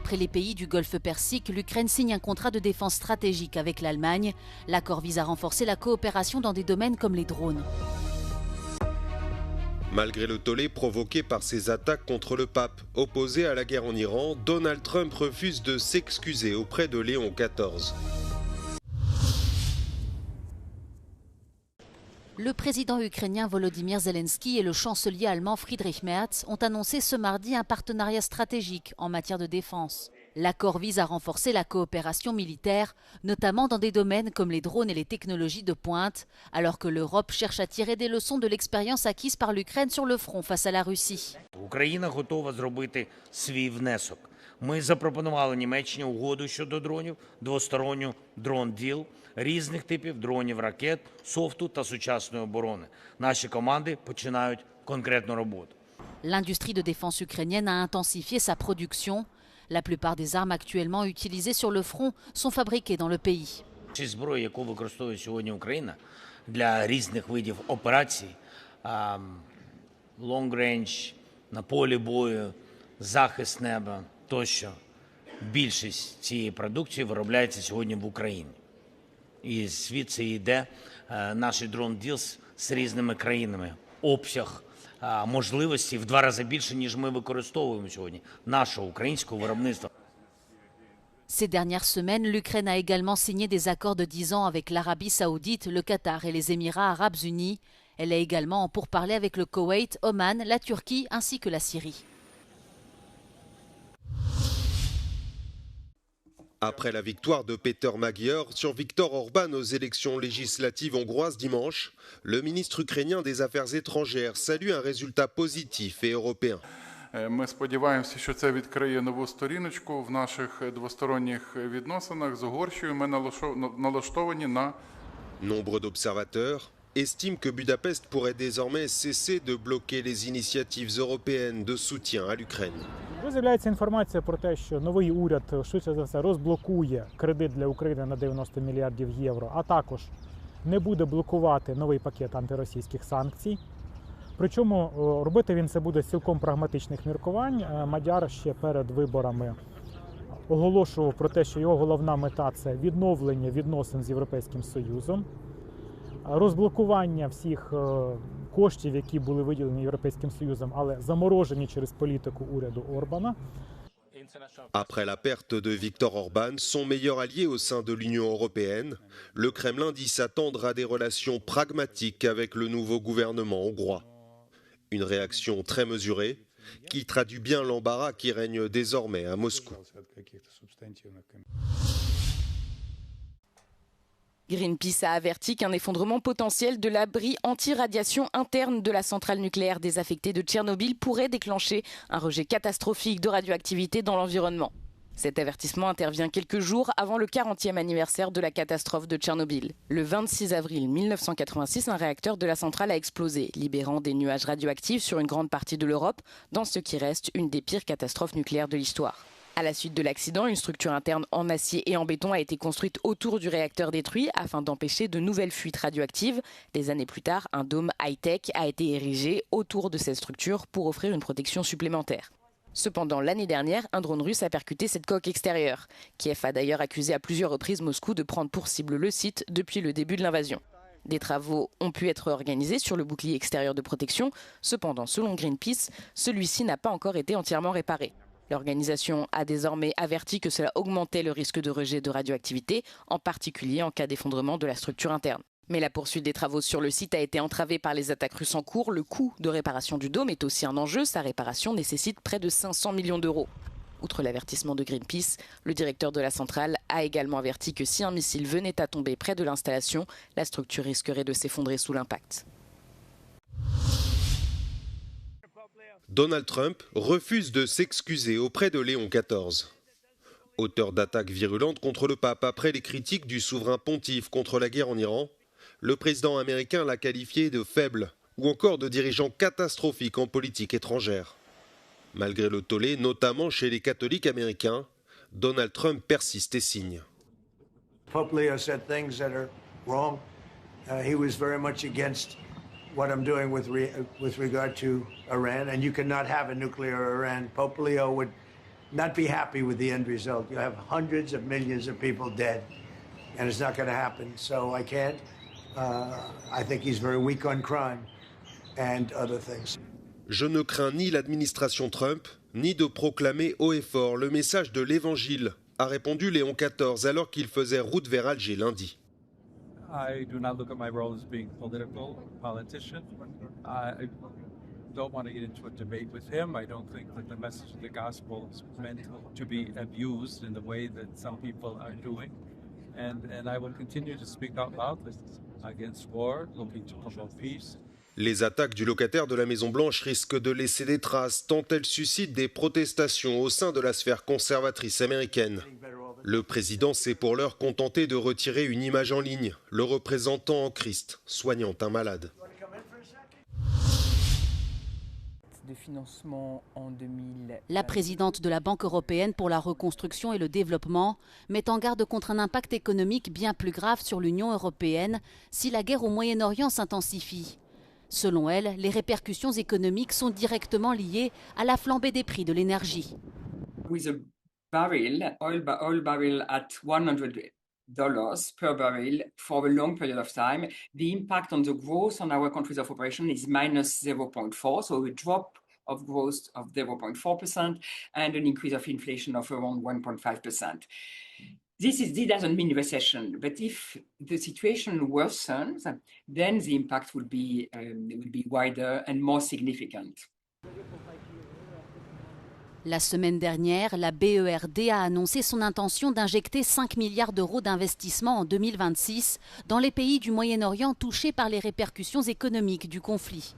Après les pays du Golfe Persique, l'Ukraine signe un contrat de défense stratégique avec l'Allemagne. L'accord vise à renforcer la coopération dans des domaines comme les drones. Malgré le tollé provoqué par ces attaques contre le pape, opposé à la guerre en Iran, Donald Trump refuse de s'excuser auprès de Léon XIV. Le président ukrainien Volodymyr Zelensky et le chancelier allemand Friedrich Merz ont annoncé ce mardi un partenariat stratégique en matière de défense. L'accord vise à renforcer la coopération militaire, notamment dans des domaines comme les drones et les technologies de pointe, alors que l'Europe cherche à tirer des leçons de l'expérience acquise par l'Ukraine sur le front face à la Russie. Україна готова зробити свій внесок. Ми запропонували Німеччині угоду щодо дронів, двосторонню дрон-діл, різних типів дронів, ракет, софту та сучасної оборони. Наші команди починають конкретну роботу. L'industrie de défense ukrainienne a intensifié sa production. La plupart des armes actuellement utilisées sur le front sont fabriquées dans le pays. Зброя, яку використовує сьогодні Україна для різних видів операцій, long range, на полі бою, захист неба тощо, більшість цієї продукції виробляється сьогодні в Україні. І звідси йде наш дрон-діл з різними країнами. Обсяг можливості в 2 рази більше, ніж ми використовуємо сьогодні нашого українського виробництва. Ces dernières semaines, l'Ukraine a également signé des accords de 10 ans avec l'Arabie saoudite, le Qatar et les Émirats arabes unis. Elle est également en pourparlers avec le Koweït, Oman, la Turquie ainsi que la Syrie. Après la victoire de Peter Magyar sur Viktor Orban aux élections législatives hongroises dimanche, le ministre ukrainien des Affaires étrangères salue un résultat positif et européen. Ми сподіваємося, що це відкриє нову сторіночку в наших двосторонніх відносинах з Угорщиною. Ми налаштовані на... Nombre d'observateurs estiment que Budapest pourrait désormais cesser de bloquer les initiatives européennes de soutien à l'Ukraine. З'являється інформація про те, що новий уряд швидше за все розблокує кредит для України на 90 мільярдів євро, а також не буде блокувати новий пакет антиросійських санкцій. Причому робити він це буде з цілком прагматичних міркувань. Мадяр ще перед виборами оголошував про те, що його головна мета – це відновлення відносин з Європейським Союзом, розблокування всіх коштів, які були виділені Європейським Союзом, але заморожені через політику уряду Орбана. Après la perte de Viktor Orban, son meilleur allié au sein de l'Union européenne, le Kremlin dit s'attendre à des relations pragmatiques avec le nouveau gouvernement hongrois. Une réaction très mesurée qui traduit bien l'embarras qui règne désormais à Moscou. Greenpeace a averti qu'un effondrement potentiel de l'abri anti-radiation interne de la centrale nucléaire désaffectée de Tchernobyl pourrait déclencher un rejet catastrophique de radioactivité dans l'environnement. Cet avertissement intervient quelques jours avant le 40e anniversaire de la catastrophe de Tchernobyl. Le 26 avril 1986, un réacteur de la centrale a explosé, libérant des nuages radioactifs sur une grande partie de l'Europe, dans ce qui reste une des pires catastrophes nucléaires de l'histoire. À la suite de l'accident, une structure interne en acier et en béton a été construite autour du réacteur détruit afin d'empêcher de nouvelles fuites radioactives. Des années plus tard, un dôme high-tech a été érigé autour de cette structure pour offrir une protection supplémentaire. Cependant, l'année dernière, un drone russe a percuté cette coque extérieure. Kiev a d'ailleurs accusé à plusieurs reprises Moscou de prendre pour cible le site depuis le début de l'invasion. Des travaux ont pu être organisés sur le bouclier extérieur de protection. Cependant, selon Greenpeace, celui-ci n'a pas encore été entièrement réparé. L'organisation a désormais averti que cela augmentait le risque de rejet de radioactivité, en particulier en cas d'effondrement de la structure interne. Mais la poursuite des travaux sur le site a été entravée par les attaques russes en cours. Le coût de réparation du dôme est aussi un enjeu. Sa réparation nécessite près de 500 millions d'euros. Outre l'avertissement de Greenpeace, le directeur de la centrale a également averti que si un missile venait à tomber près de l'installation, la structure risquerait de s'effondrer sous l'impact. Donald Trump refuse de s'excuser auprès de Léon XIV. Auteur d'attaques virulentes contre le pape après les critiques du souverain pontife contre la guerre en Iran, le président américain l'a qualifié de faible ou encore de dirigeant catastrophique en politique étrangère. Malgré le tollé, notamment chez les catholiques américains, Donald Trump persiste et signe. Pope Leo said things that are wrong. He was very much against what I'm doing with regard to Iran, and you cannot have a nuclear Iran. Pope Leo would not be happy with the end result. You have hundreds of millions of people dead, and it's not going to happen. So I can't. I think he's very weak on crime and other things. Je ne crains ni l'administration Trump, ni de proclamer haut et fort le message de l'Évangile, a répondu Léon XIV alors qu'il faisait route vers Alger lundi. I do not look at my role as being politician. I don't want to get into a debate with him. I don't think that the message of the gospel is meant to be abused in the way that some people are doing. And I will continue to speak out loudly against war, looking to promote peace. Les attaques du locataire de la Maison-Blanche risquent de laisser des traces tant elles suscitent des protestations au sein de la sphère conservatrice américaine. Le président s'est pour l'heure contenté de retirer une image en ligne, le représentant en Christ, soignant un malade. De financement en 2000. La présidente de la Banque européenne pour la reconstruction et le développement met en garde contre un impact économique bien plus grave sur l'Union européenne si la guerre au Moyen-Orient s'intensifie. Selon elle, les répercussions économiques sont directement liées à la flambée des prix de l'énergie. With a barrel, oil barrel at $100 per barrel for a long period of time, the impact on the growth on our countries of operation is minus 0.4, so a drop of growth of 0.4% and an increase of inflation of around 1.5%. This doesn't mean recession, but if the situation worsens, then the impact will be wider and more significant. La semaine dernière, la BERD a annoncé son intention d'injecter 5 milliards d'euros d'investissement en 2026 dans les pays du Moyen-Orient touchés par les répercussions économiques du conflit.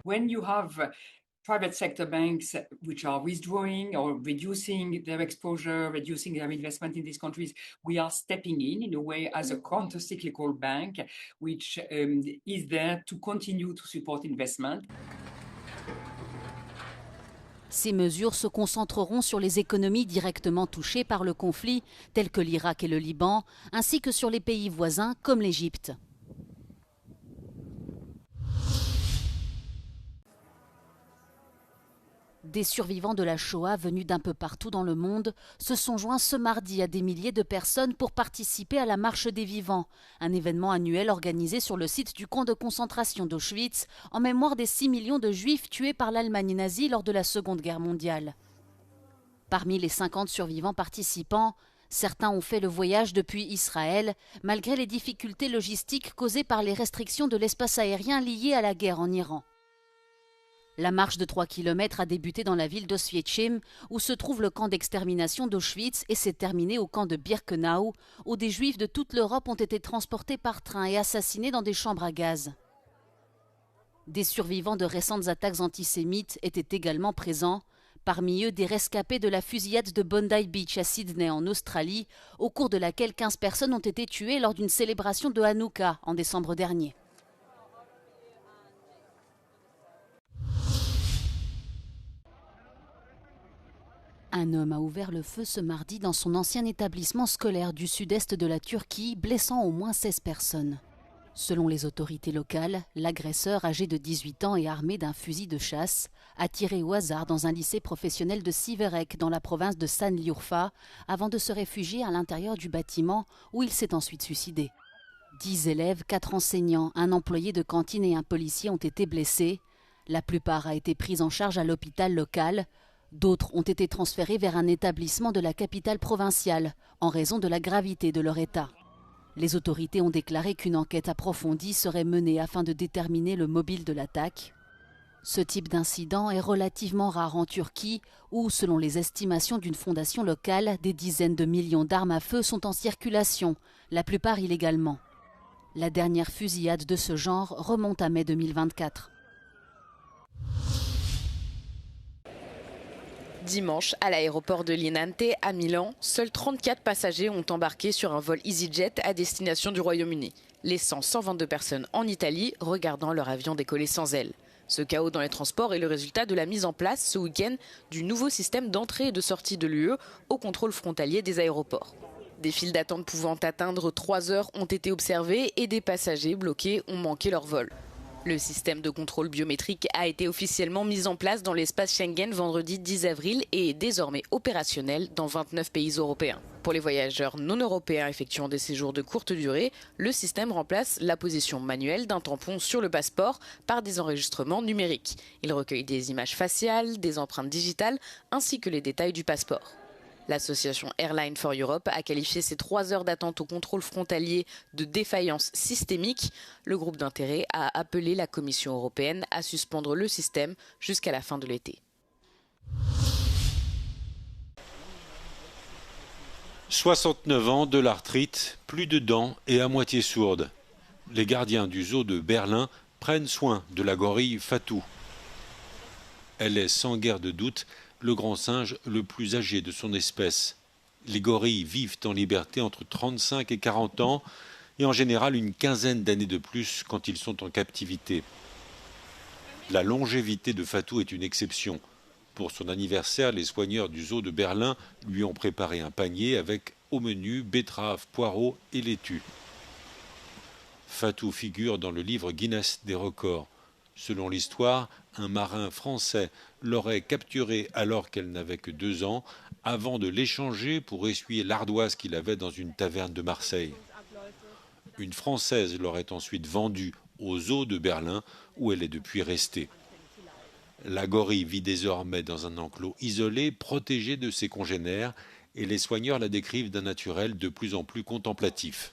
When you have private sector banks which are withdrawing or reducing their exposure, reducing their investment in these countries, we are stepping in a way as a counter-cyclical bank which is there to continue to support investment. Ces mesures se concentreront sur les économies directement touchées par le conflit, telles que l'Irak et le Liban, ainsi que sur les pays voisins comme l'Égypte. Des survivants de la Shoah venus d'un peu partout dans le monde se sont joints ce mardi à des milliers de personnes pour participer à la Marche des Vivants, un événement annuel organisé sur le site du camp de concentration d'Auschwitz en mémoire des 6 millions de Juifs tués par l'Allemagne nazie lors de la Seconde Guerre mondiale. Parmi les 50 survivants participants, certains ont fait le voyage depuis Israël, malgré les difficultés logistiques causées par les restrictions de l'espace aérien liées à la guerre en Iran. La marche de 3 km a débuté dans la ville d'Oswiecim, où se trouve le camp d'extermination d'Auschwitz, et s'est terminée au camp de Birkenau, où des Juifs de toute l'Europe ont été transportés par train et assassinés dans des chambres à gaz. Des survivants de récentes attaques antisémites étaient également présents, parmi eux des rescapés de la fusillade de Bondi Beach à Sydney en Australie, au cours de laquelle 15 personnes ont été tuées lors d'une célébration de Hanouka en décembre dernier. Un homme a ouvert le feu ce mardi dans son ancien établissement scolaire du sud-est de la Turquie, blessant au moins 16 personnes. Selon les autorités locales, l'agresseur, âgé de 18 ans et armé d'un fusil de chasse, a tiré au hasard dans un lycée professionnel de Siverek dans la province de Şanlıurfa avant de se réfugier à l'intérieur du bâtiment où il s'est ensuite suicidé. 10 élèves, 4 enseignants, un employé de cantine et un policier ont été blessés. La plupart a été prise en charge à l'hôpital local. D'autres ont été transférés vers un établissement de la capitale provinciale en raison de la gravité de leur état. Les autorités ont déclaré qu'une enquête approfondie serait menée afin de déterminer le mobile de l'attaque. Ce type d'incident est relativement rare en Turquie où, selon les estimations d'une fondation locale, des dizaines de millions d'armes à feu sont en circulation, la plupart illégalement. La dernière fusillade de ce genre remonte à mai 2024. Dimanche, à l'aéroport de Linate, à Milan, seuls 34 passagers ont embarqué sur un vol EasyJet à destination du Royaume-Uni, laissant 122 personnes en Italie regardant leur avion décoller sans ailes. Ce chaos dans les transports est le résultat de la mise en place ce week-end du nouveau système d'entrée et de sortie de l'UE au contrôle frontalier des aéroports. Des files d'attente pouvant atteindre 3 heures ont été observées et des passagers bloqués ont manqué leur vol. Le système de contrôle biométrique a été officiellement mis en place dans l'espace Schengen vendredi 10 avril et est désormais opérationnel dans 29 pays européens. Pour les voyageurs non européens effectuant des séjours de courte durée, le système remplace la position manuelle d'un tampon sur le passeport par des enregistrements numériques. Il recueille des images faciales, des empreintes digitales ainsi que les détails du passeport. L'association Airline for Europe a qualifié ces 3 heures d'attente au contrôle frontalier de défaillance systémique. Le groupe d'intérêt a appelé la Commission européenne à suspendre le système jusqu'à la fin de l'été. 69 ans, de l'arthrite, plus de dents et à moitié sourde. Les gardiens du zoo de Berlin prennent soin de la gorille Fatou. Elle est sans guère de doute le grand singe le plus âgé de son espèce. Les gorilles vivent en liberté entre 35 et 40 ans et en général une quinzaine d'années de plus quand ils sont en captivité. La longévité de Fatou est une exception. Pour son anniversaire, les soigneurs du zoo de Berlin lui ont préparé un panier avec au menu betteraves, poireaux et laitue. Fatou figure dans le livre Guinness des records. Selon l'histoire, un marin français l'aurait capturée alors qu'elle n'avait que 2 ans, avant de l'échanger pour essuyer l'ardoise qu'il avait dans une taverne de Marseille. Une Française l'aurait ensuite vendue au zoo de Berlin, où elle est depuis restée. La gorille vit désormais dans un enclos isolé, protégé de ses congénères, et les soigneurs la décrivent d'un naturel de plus en plus contemplatif.